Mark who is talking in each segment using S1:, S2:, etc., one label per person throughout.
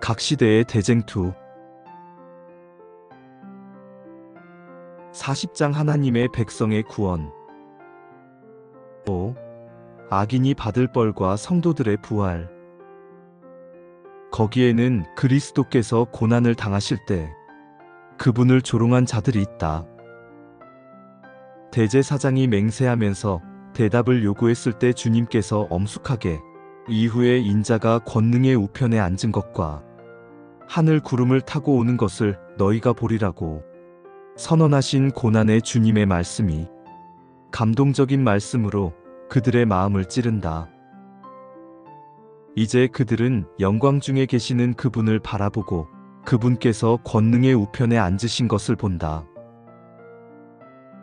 S1: 각 시대의 대쟁투. 40장 하나님의 백성의 구원. 5. 악인이 받을 벌과 성도들의 부활. 거기에는 그리스도께서 고난을 당하실 때 그분을 조롱한 자들이 있다. 대제사장이 맹세하면서 대답을 요구했을 때 주님께서 엄숙하게 이후에 인자가 권능의 우편에 앉은 것과 하늘 구름을 타고 오는 것을 너희가 보리라고 선언하신 고난의 주님의 말씀이 감동적인 말씀으로 그들의 마음을 찌른다. 이제 그들은 영광 중에 계시는 그분을 바라보고 그분께서 권능의 우편에 앉으신 것을 본다.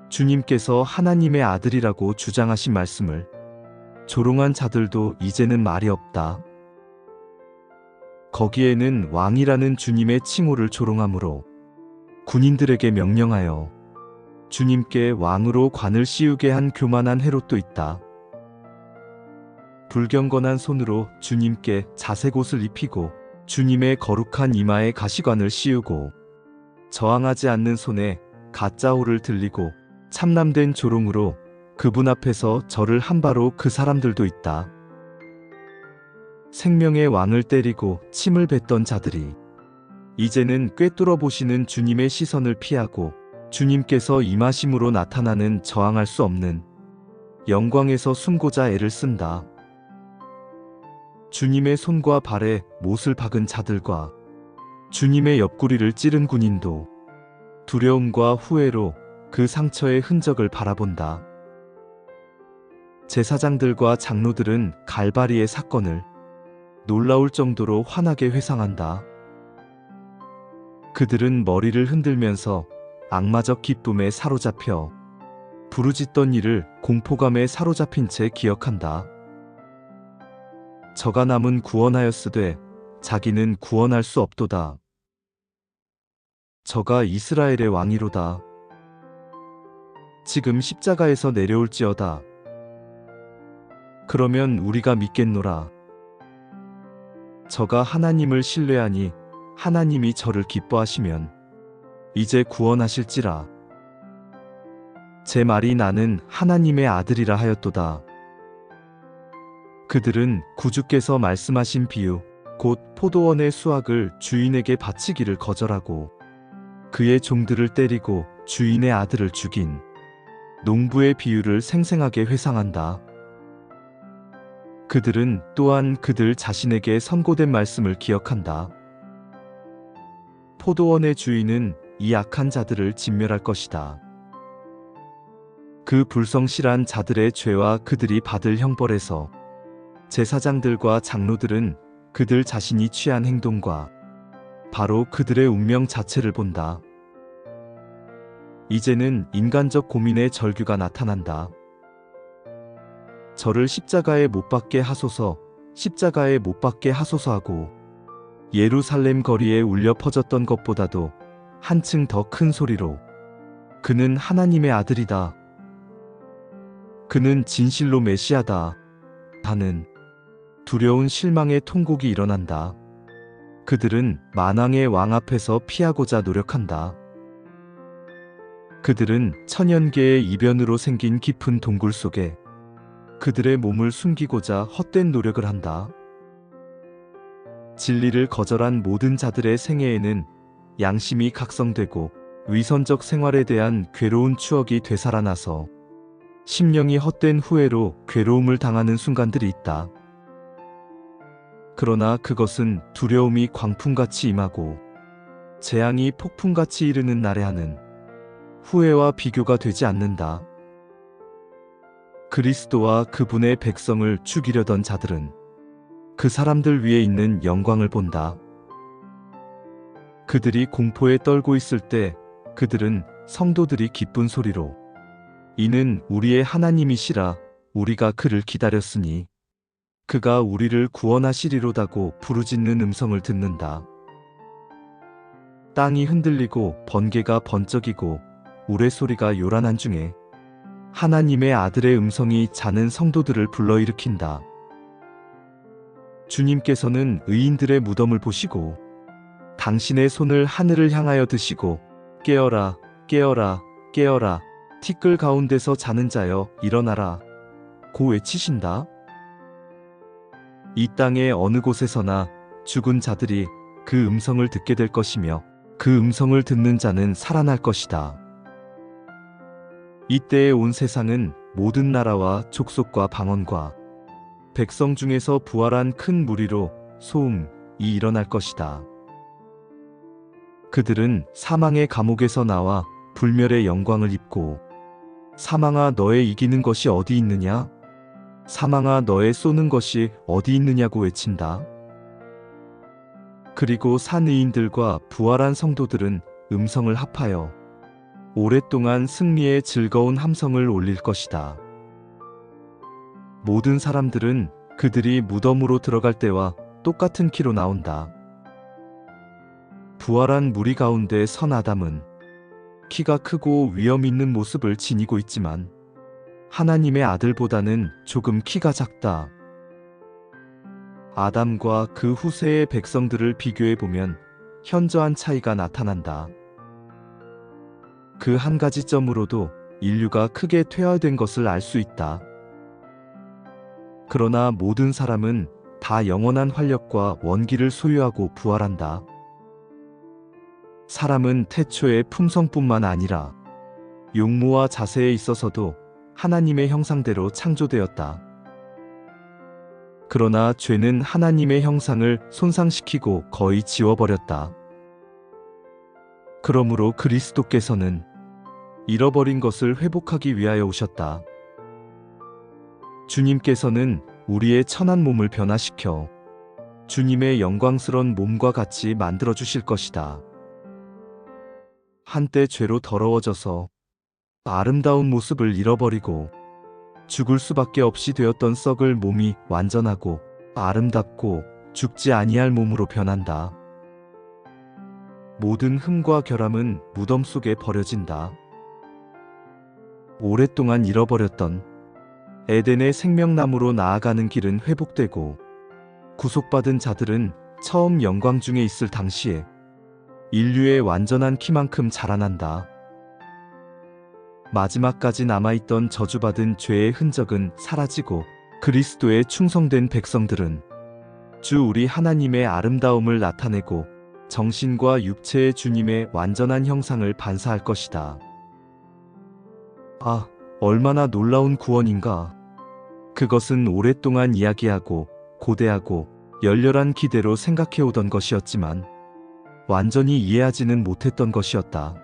S1: 주님께서 하나님의 아들이라고 주장하신 말씀을 조롱한 자들도 이제는 말이 없다. 거기에는 왕이라는 주님의 칭호를 조롱하므로 군인들에게 명령하여 주님께 왕으로 관을 씌우게 한 교만한 헤롯도 있다. 불경건한 손으로 주님께 자색옷을 입히고 주님의 거룩한 이마에 가시관을 씌우고 저항하지 않는 손에 가짜 호를 들리고 참남된 조롱으로 그분 앞에서 절을 한 바로 그 사람들도 있다. 생명의 왕을 때리고 침을 뱉던 자들이 이제는 꿰뚫어 보시는 주님의 시선을 피하고 주님께서 임하심으로 나타나는 저항할 수 없는 영광에서 숨고자 애를 쓴다. 주님의 손과 발에 못을 박은 자들과 주님의 옆구리를 찌른 군인도 두려움과 후회로 그 상처의 흔적을 바라본다. 제사장들과 장로들은 갈바리의 사건을 놀라울 정도로 환하게 회상한다. 그들은 머리를 흔들면서 악마적 기쁨에 사로잡혀 부르짖던 이를 공포감에 사로잡힌 채 기억한다. 저가 남은 구원하였으되 자기는 구원할 수 없도다. 저가 이스라엘의 왕이로다. 지금 십자가에서 내려올지어다. 그러면 우리가 믿겠노라. 저가 하나님을 신뢰하니 하나님이 저를 기뻐하시면 이제 구원하실지라. 제 말이 나는 하나님의 아들이라 하였도다. 그들은 구주께서 말씀하신 비유, 곧 포도원의 수확을 주인에게 바치기를 거절하고 그의 종들을 때리고 주인의 아들을 죽인 농부의 비유를 생생하게 회상한다. 그들은 또한 그들 자신에게 선고된 말씀을 기억한다. 포도원의 주인은 이 악한 자들을 진멸할 것이다. 그 불성실한 자들의 죄와 그들이 받을 형벌에서 제사장들과 장로들은 그들 자신이 취한 행동과 바로 그들의 운명 자체를 본다. 이제는 인간적 고민의 절규가 나타난다. 저를 십자가에 못 박게 하소서, 십자가에 못 박게 하소서 하고 예루살렘 거리에 울려 퍼졌던 것보다도 한층 더 큰 소리로 그는 하나님의 아들이다. 그는 진실로 메시아다. 하는 두려운 실망의 통곡이 일어난다. 그들은 만왕의 왕 앞에서 피하고자 노력한다. 그들은 천연계의 이변으로 생긴 깊은 동굴 속에 그들의 몸을 숨기고자 헛된 노력을 한다. 진리를 거절한 모든 자들의 생애에는 양심이 각성되고 위선적 생활에 대한 괴로운 추억이 되살아나서 심령이 헛된 후회로 괴로움을 당하는 순간들이 있다. 그러나 그것은 두려움이 광풍같이 임하고 재앙이 폭풍같이 이르는 날에 하는 후회와 비교가 되지 않는다. 그리스도와 그분의 백성을 죽이려던 자들은 그 사람들 위에 있는 영광을 본다. 그들이 공포에 떨고 있을 때 그들은 성도들이 기쁜 소리로 이는 우리의 하나님이시라 우리가 그를 기다렸으니 그가 우리를 구원하시리로다고 부르짖는 음성을 듣는다. 땅이 흔들리고 번개가 번쩍이고 우레소리가 요란한 중에 하나님의 아들의 음성이 자는 성도들을 불러일으킨다. 주님께서는 의인들의 무덤을 보시고 당신의 손을 하늘을 향하여 드시고 깨어라, 깨어라, 깨어라. 티끌 가운데서 자는 자여 일어나라. 고 외치신다. 이 땅의 어느 곳에서나 죽은 자들이 그 음성을 듣게 될 것이며 그 음성을 듣는 자는 살아날 것이다. 이때에 온 세상은 모든 나라와 족속과 방언과 백성 중에서 부활한 큰 무리로 소음이 일어날 것이다. 그들은 사망의 감옥에서 나와 불멸의 영광을 입고 사망아 너의 이기는 것이 어디 있느냐? 사망아 너의 쏘는 것이 어디 있느냐고 외친다. 그리고 산 의인들과 부활한 성도들은 음성을 합하여 오랫동안 승리의 즐거운 함성을 올릴 것이다. 모든 사람들은 그들이 무덤으로 들어갈 때와 똑같은 키로 나온다. 부활한 무리 가운데 선 아담은 키가 크고 위험 있는 모습을 지니고 있지만 하나님의 아들보다는 조금 키가 작다. 아담과 그 후세의 백성들을 비교해보면 현저한 차이가 나타난다. 그 한 가지 점으로도 인류가 크게 퇴화된 것을 알 수 있다. 그러나 모든 사람은 다 영원한 활력과 원기를 소유하고 부활한다. 사람은 태초의 품성뿐만 아니라 용모와 자세에 있어서도 하나님의 형상대로 창조되었다. 그러나 죄는 하나님의 형상을 손상시키고 거의 지워버렸다. 그러므로 그리스도께서는 잃어버린 것을 회복하기 위하여 오셨다. 주님께서는 우리의 천한 몸을 변화시켜 주님의 영광스러운 몸과 같이 만들어 주실 것이다. 한때 죄로 더러워져서 아름다운 모습을 잃어버리고 죽을 수밖에 없이 되었던 썩을 몸이 완전하고 아름답고 죽지 아니할 몸으로 변한다. 모든 흠과 결함은 무덤 속에 버려진다. 오랫동안 잃어버렸던 에덴의 생명나무로 나아가는 길은 회복되고 구속받은 자들은 처음 영광 중에 있을 당시에 인류의 완전한 키만큼 자라난다. 마지막까지 남아있던 저주받은 죄의 흔적은 사라지고 그리스도의 충성된 백성들은 주 우리 하나님의 아름다움을 나타내고 정신과 육체의 주님의 완전한 형상을 반사할 것이다. 아, 얼마나 놀라운 구원인가. 그것은 오랫동안 이야기하고 고대하고 열렬한 기대로 생각해오던 것이었지만 완전히 이해하지는 못했던 것이었다.